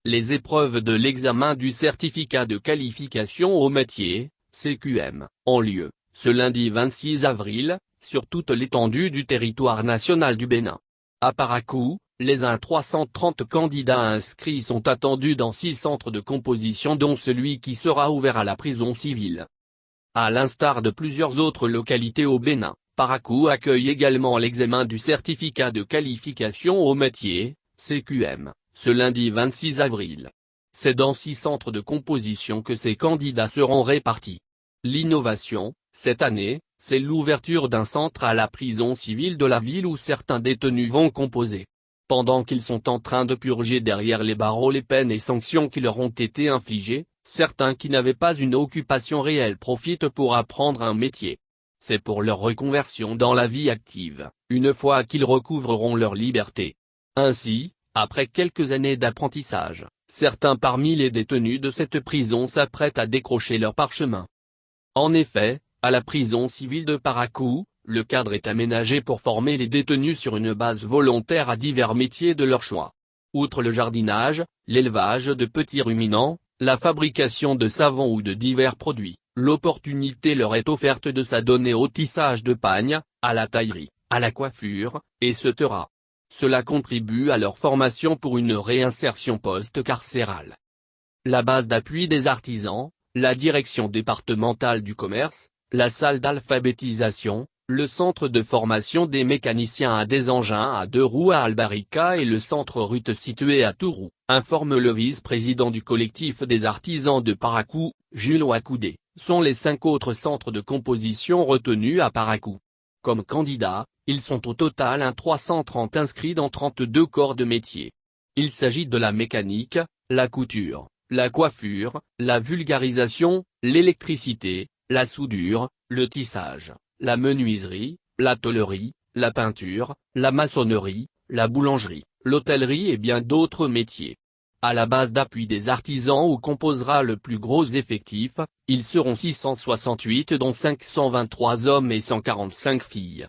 Les épreuves de l'examen du certificat de qualification au métier, CQM, ont lieu, ce lundi 26 avril, sur toute l'étendue du territoire national du Bénin. À Parakou, les 330 candidats inscrits sont attendus dans 6 centres de composition dont celui qui sera ouvert à la prison civile. À l'instar de plusieurs autres localités au Bénin, Parakou accueille également l'examen du certificat de qualification au métier, CQM, ce lundi 26 avril. C'est dans 6 centres de composition que ces candidats seront répartis. L'innovation, cette année, c'est l'ouverture d'un centre à la prison civile de la ville où certains détenus vont composer. Pendant qu'ils sont en train de purger derrière les barreaux les peines et sanctions qui leur ont été infligées, certains qui n'avaient pas une occupation réelle profitent pour apprendre un métier. C'est pour leur reconversion dans la vie active, une fois qu'ils recouvreront leur liberté. Ainsi, après quelques années d'apprentissage, certains parmi les détenus de cette prison s'apprêtent à décrocher leur parchemin. En effet, à la prison civile de Parakou, le cadre est aménagé pour former les détenus sur une base volontaire à divers métiers de leur choix. Outre le jardinage, l'élevage de petits ruminants, la fabrication de savon ou de divers produits, l'opportunité leur est offerte de s'adonner au tissage de pagnes, à la taillerie, à la coiffure, etc. Cela contribue à leur formation pour une réinsertion post-carcérale. La base d'appui des artisans, la direction départementale du commerce, la salle d'alphabétisation, le centre de formation des mécaniciens à des engins à 2 roues à Albarika et le centre RUT situé à Tourou, informe le vice-président du collectif des artisans de Parakou, Jules Wakoudé, sont les 5 autres centres de composition retenus à Parakou. Comme candidats, ils sont au total 330 inscrits dans 32 corps de métier. Il s'agit de la mécanique, la couture, la coiffure, la vulgarisation, l'électricité, la soudure, le tissage, la menuiserie, la tôlerie, la peinture, la maçonnerie, la boulangerie, l'hôtellerie et bien d'autres métiers. À la base d'appui des artisans où composera le plus gros effectif, ils seront 668 dont 523 hommes et 145 filles.